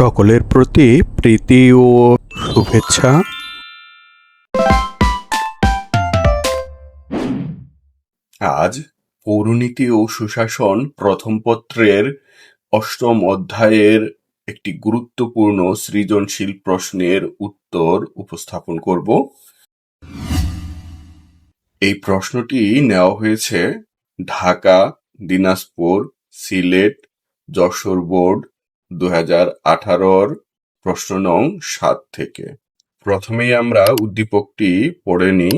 সকলের প্রতি প্রীতি ও শুভেচ্ছা। আজ পৌরনীতি ও সুশাসন প্রথম পত্রের ৮ম অধ্যায়ের একটি গুরুত্বপূর্ণ সৃজনশীল প্রশ্নের উত্তর উপস্থাপন করব। এই প্রশ্নটি নেওয়া হয়েছে ঢাকা, দিনাজপুর, সিলেট, যশোর বোর্ড ২০১৮-র প্রশ্ন নং ৭ থেকে। প্রথমেই আমরা উদ্দীপকটি পড়ে নিই।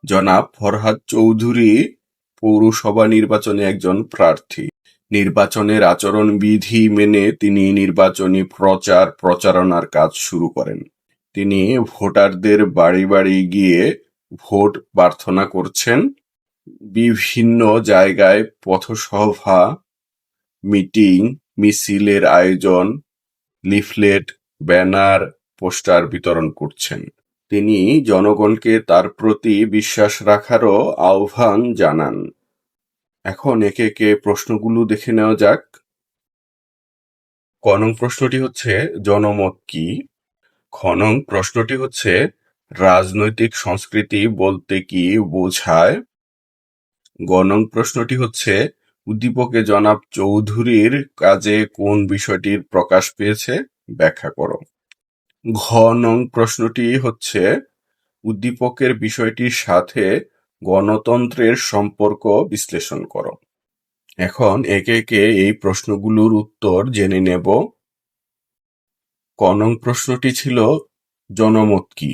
জনাব ফরহাদ চৌধুরী পৌরসভা নির্বাচনে একজন প্রার্থী। নির্বাচনের আচরণবিধি মেনে তিনি নির্বাচনী প্রচারণার কাজ শুরু করেন। তিনি ভোটারদের বাড়ি বাড়ি গিয়ে ভোট প্রার্থনা করছেন। বিভিন্ন জায়গায় পথসভা, মিটিং, মিছিলের আয়োজন, লিফলেট, ব্যানার, পোস্টার বিতরণ করছেন। তিনি জনগণকে তার প্রতি বিশ্বাস রাখারও আহ্বান জানান। এখন একে একে প্রশ্নগুলো দেখে নেওয়া যাক। ক নং প্রশ্নটি হচ্ছে জনমত কি? খ নং প্রশ্নটি হচ্ছে রাজনৈতিক সংস্কৃতি বলতে কি বোঝায়? গ নং প্রশ্নটি হচ্ছে উদ্দীপকে জনাব চৌধুরীর কাজে কোন বিষয়টির প্রকাশ পেয়েছে ব্যাখ্যা করো। ঘ নং প্রশ্নটি হচ্ছে উদ্দীপকের বিষয়টির সাথে গণতন্ত্রের সম্পর্ক বিশ্লেষণ করো। এখন একে একে এই প্রশ্নগুলোর উত্তর জেনে নেব। ক নং প্রশ্নটি ছিল জনমত কি?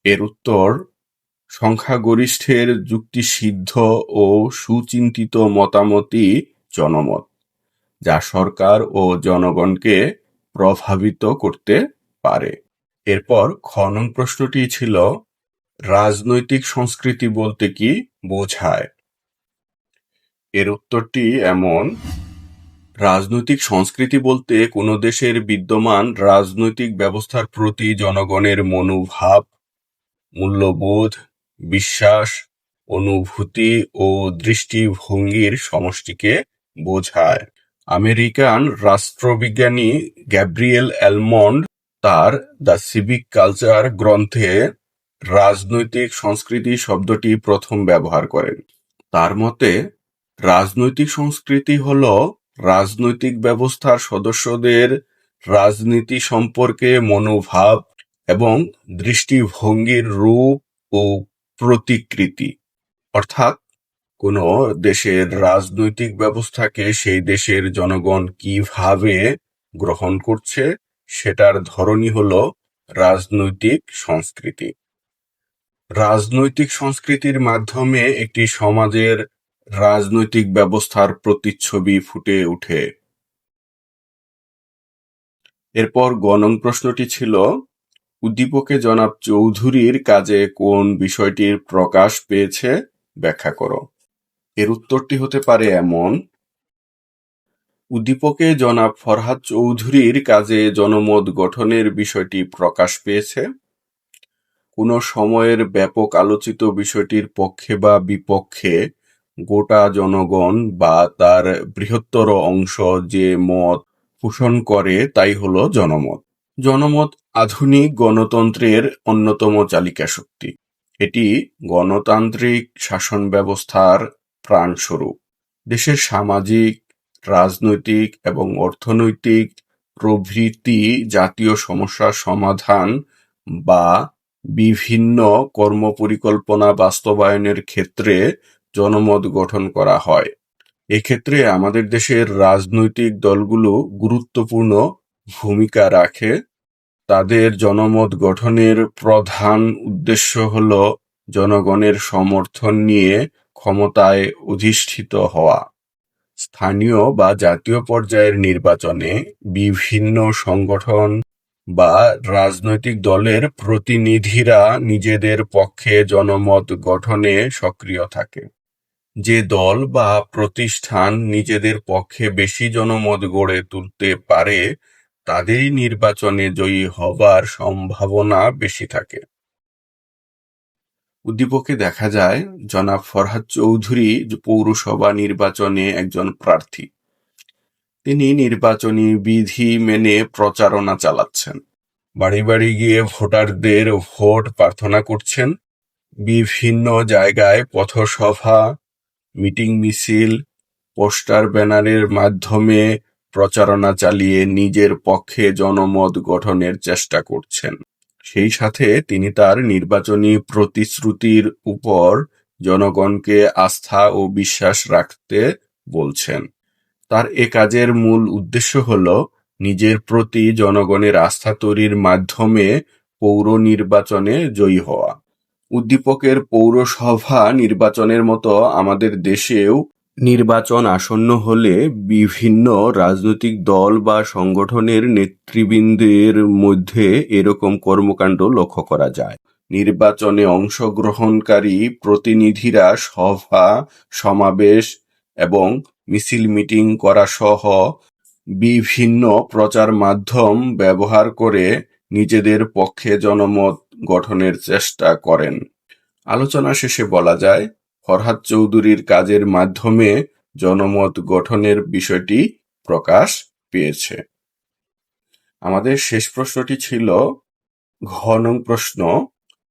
এর উত্তর সংখ্যাগরিষ্ঠের যুক্তিসিদ্ধ ও সুচিন্তিত মতামতই জনমত, যা সরকার ও জনগণকে প্রভাবিত করতে পারে। এরপর খ নং প্রশ্নটি ছিল রাজনৈতিক সংস্কৃতি বলতে কি বোঝায়? এর উত্তরটি এমন: রাজনৈতিক সংস্কৃতি বলতে কোনো দেশের বিদ্যমান রাজনৈতিক ব্যবস্থার প্রতি জনগণের মনোভাব, মূল্যবোধ, বিশ্বাস, অনুভূতি ও দৃষ্টিভঙ্গির সমষ্টিকে বোঝায়। আমেরিকান রাষ্ট্রবিজ্ঞানী গ্যাব্রিয়েল অ্যালমন্ড তার দ্য সিভিক কালচার গ্রন্থে রাজনৈতিক সংস্কৃতি শব্দটি প্রথম ব্যবহার করেন। তার মতে রাজনৈতিক সংস্কৃতি হল রাজনৈতিক ব্যবস্থার সদস্যদের রাজনীতি সম্পর্কে মনোভাব এবং দৃষ্টিভঙ্গির রূপ ও প্রতিকৃতি। অর্থাৎ কোনো দেশের রাজনৈতিক ব্যবস্থাকে সেই দেশের জনগণ কিভাবে গ্রহণ করছে সেটার ধরনই হলো রাজনৈতিক সংস্কৃতি। রাজনৈতিক সংস্কৃতির মাধ্যমে একটি সমাজের রাজনৈতিক ব্যবস্থার প্রতিচ্ছবি ফুটে ওঠে। এরপর গ নং প্রশ্নটি ছিল উদ্দীপকে জনাব চৌধুরীর কাজে কোন বিষয়টির প্রকাশ পেয়েছে ব্যাখ্যা করো। এর উত্তরটি হতে পারে এমন: উদ্দীপকে জনাব ফরহাদ চৌধুরীর কাজে জনমত গঠনের বিষয়টি প্রকাশ পেয়েছে। কোনো সময়ের ব্যাপক আলোচিত বিষয়টির পক্ষে বা বিপক্ষে গোটা জনগণ বা তার বৃহত্তর অংশ যে মত পোষণ করে তাই হলো জনমত। জনমত আধুনিক গণতন্ত্রের অন্যতম চালিকা শক্তি। এটি গণতান্ত্রিক শাসন ব্যবস্থার প্রাণস্বরূপ। দেশের সামাজিক, রাজনৈতিক এবং অর্থনৈতিক প্রভৃতি জাতীয় সমস্যার সমাধান বা বিভিন্ন কর্মপরিকল্পনা বাস্তবায়নের ক্ষেত্রে জনমত গঠন করা হয়। এক্ষেত্রে আমাদের দেশের রাজনৈতিক দলগুলো গুরুত্বপূর্ণ ভূমিকা রাখে। তাদের জনমত গঠনের প্রধান উদ্দেশ্য হল জনগণের সমর্থন নিয়ে ক্ষমতায় অধিষ্ঠিত হওয়া। স্থানীয় বা জাতীয় পর্যায়ের নির্বাচনে বিভিন্ন সংগঠন বা রাজনৈতিক দলের প্রতিনিধিরা নিজেদের পক্ষে জনমত গঠনে সক্রিয় থাকে। যে দল বা প্রতিষ্ঠান নিজেদের পক্ষে বেশি জনমত গড়ে তুলতে পারে তাদেরই নির্বাচনে জয়ী হবার সম্ভাবনা বেশি থাকে। উদ্দীপকে দেখা যায় জনাব ফরহাদ চৌধুরী পৌরসভা নির্বাচনে একজন প্রার্থী। তিনি নির্বাচনী বিধি মেনে প্রচারণা চালাচ্ছেন। বাড়ি বাড়ি গিয়ে ভোটারদের ভোট প্রার্থনা করছেন। বিভিন্ন জায়গায় পথসভা, মিটিং মিছিল, পোস্টার ব্যানারের মাধ্যমে প্রচারণা চালিয়ে নিজের পক্ষে জনমত গঠনের চেষ্টা করছেন। সেই সাথে তিনি তার নির্বাচনী প্রতিশ্রুতির উপর জনগণকে আস্থা ও বিশ্বাস রাখতে বলছেন। তার এ কাজের মূল উদ্দেশ্য হল নিজের প্রতি জনগণের আস্থা তৈরির মাধ্যমে পৌর নির্বাচনে জয়ী হওয়া। উদ্দীপকের পৌরসভা নির্বাচনের মতো আমাদের দেশেও নির্বাচন আসন্ন হলে বিভিন্ন রাজনৈতিক দল বা সংগঠনের নেতৃবৃন্দের মধ্যে এরকম কর্মকাণ্ড লক্ষ্য করা যায়। নির্বাচনে অংশগ্রহণকারী প্রতিনিধিরা সভা, সমাবেশ এবং মিছিল মিটিং করা সহ বিভিন্ন প্রচার মাধ্যম ব্যবহার করে নিজেদের পক্ষে জনমত গঠনের চেষ্টা করেন। আলোচনা শেষে বলা যায়, ফরহাদ চৌধুরীর কাজের মাধ্যমে জনমত গঠনের বিষয়টি প্রকাশ পেয়েছে। আমাদের শেষ প্রশ্নটি ছিল ঘ নং প্রশ্ন,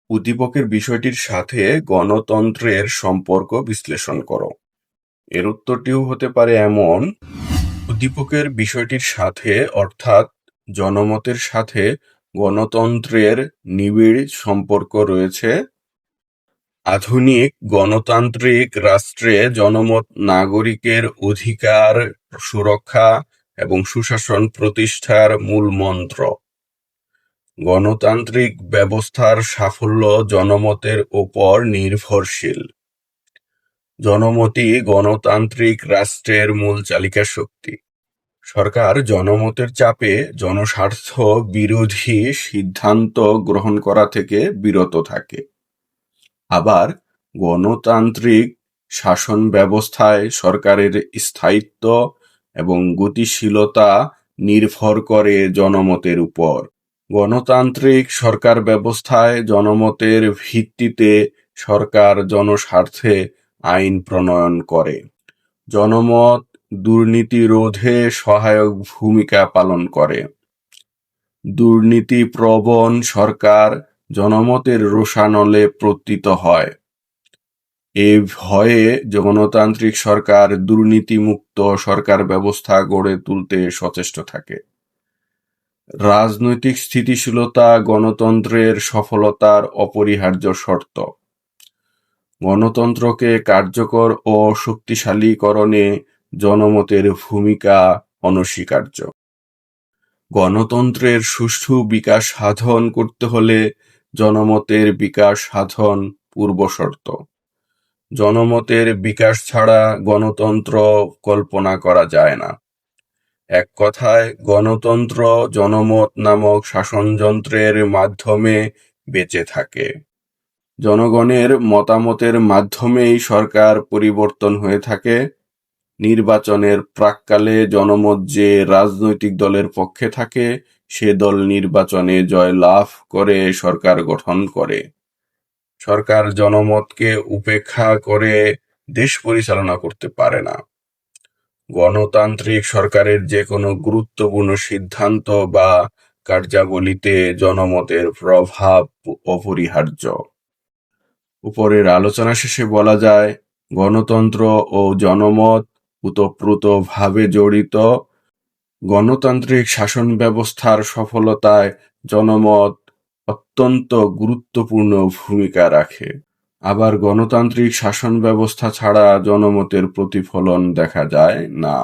উদ্দীপকের বিষয়টির সাথে গণতন্ত্রের সম্পর্ক বিশ্লেষণ করো। এর উত্তরটিও হতে পারে এমন: উদ্দীপকের বিষয়টির সাথে অর্থাৎ জনমতের সাথে গণতন্ত্রের নিবিড় সম্পর্ক রয়েছে। আধুনিক গণতান্ত্রিক রাষ্ট্রে জনমত নাগরিকের অধিকার সুরক্ষা এবং সুশাসন প্রতিষ্ঠার মূল মন্ত্র। গণতান্ত্রিক ব্যবস্থার সাফল্য জনমতের ওপর নির্ভরশীল। জনমতই গণতান্ত্রিক রাষ্ট্রের মূল চালিকা শক্তি। সরকার জনমতের চাপে জনস্বার্থ বিরোধী সিদ্ধান্ত গ্রহণ করা থেকে বিরত থাকে। আবার গণতান্ত্রিক শাসন ব্যবস্থায় সরকারের স্থায়িত্ব এবং গতিশীলতা নির্ভর করে জনমতের উপর। গণতান্ত্রিক সরকার ব্যবস্থায় জনমতের ভিত্তিতে সরকার জনস্বার্থে আইন প্রণয়ন করে। জনমত দুর্নীতি রোধে সহায়ক ভূমিকা পালন করে। দুর্নীতিপ্রবণ সরকার জনমতের রোষানলে পতিত হয়। এ ভয়ে গণতান্ত্রিক সরকার দুর্নীতিমুক্ত সরকার ব্যবস্থা গড়ে তুলতে সচেষ্ট থাকে। রাজনৈতিক স্থিতিশীলতা গণতন্ত্রের সফলতার অপরিহার্য শর্ত। গণতন্ত্রকে কার্যকর ও শক্তিশালীকরণে জনমতের ভূমিকা অনস্বীকার্য। গণতন্ত্রের সুষ্ঠু বিকাশ সাধন করতে হলে জনমতের বিকাশ সাধন পূর্বশর্ত। জনমতের বিকাশ ছাড়া গণতন্ত্র কল্পনা করা যায় না। এক কথায় গণতন্ত্র জনমত নামক শাসনযন্ত্রের মাধ্যমে বেঁচে থাকে। জনগণের মতামতের মাধ্যমেই সরকার পরিবর্তন হয়ে থাকে। নির্বাচনের প্রাক্কালে জনমত যে রাজনৈতিক দলের পক্ষে থাকে সে দল নির্বাচনে জয় লাভ করে সরকার গঠন করে। সরকার জনমতকে উপেক্ষা করে দেশ পরিচালনা করতে পারে না। গণতান্ত্রিক সরকারের যে কোনো গুরুত্বপূর্ণ সিদ্ধান্ত বা কার্যাবলীতে জনমতের প্রভাব অপরিহার্য। উপরের আলোচনা শেষে বলা যায়, গণতন্ত্র ও জনমত ওতপ্রোতভাবে জড়িত। গণতান্ত্রিক শাসন ব্যবস্থার সফলতায় জনমত অত্যন্ত গুরুত্বপূর্ণ ভূমিকা রাখে। আবার গণতান্ত্রিক শাসন ব্যবস্থা ছাড়া জনমতের প্রতিফলন দেখা যায় না।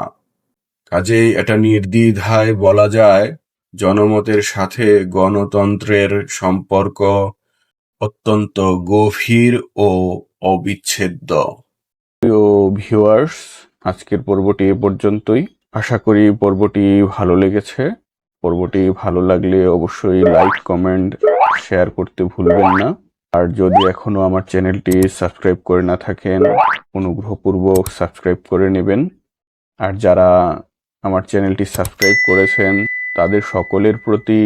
কাজেই এটা নির্দ্বিধায় বলা যায়, জনমতের সাথে গণতন্ত্রের সম্পর্ক অত্যন্ত গভীর ও অবিচ্ছেদ্য। প্রিয় ভিউয়ার্স, আজকের পর্বটি এ পর্যন্তই। আশা করি পর্বটি ভালো লেগেছে। পর্বটি ভালো লাগলে অবশ্যই লাইক, কমেন্ট, শেয়ার করতে ভুলবেন না। আর যদি এখনো আমার চ্যানেলটি সাবস্ক্রাইব করে না থাকেন, অনুগ্রহপূর্বক সাবস্ক্রাইব করে নেবেন। আর যারা আমার চ্যানেলটি সাবস্ক্রাইব করেছেন তাদের সকলের প্রতি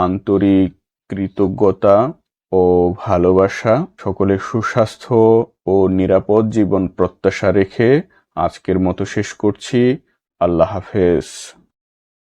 আন্তরিক কৃতজ্ঞতা ও ভালোবাসা। সকলের সুস্বাস্থ্য ও নিরাপদ জীবন প্রত্যাশা রেখে আজকের মতো শেষ করছি। আল্লাহ হাফেজ।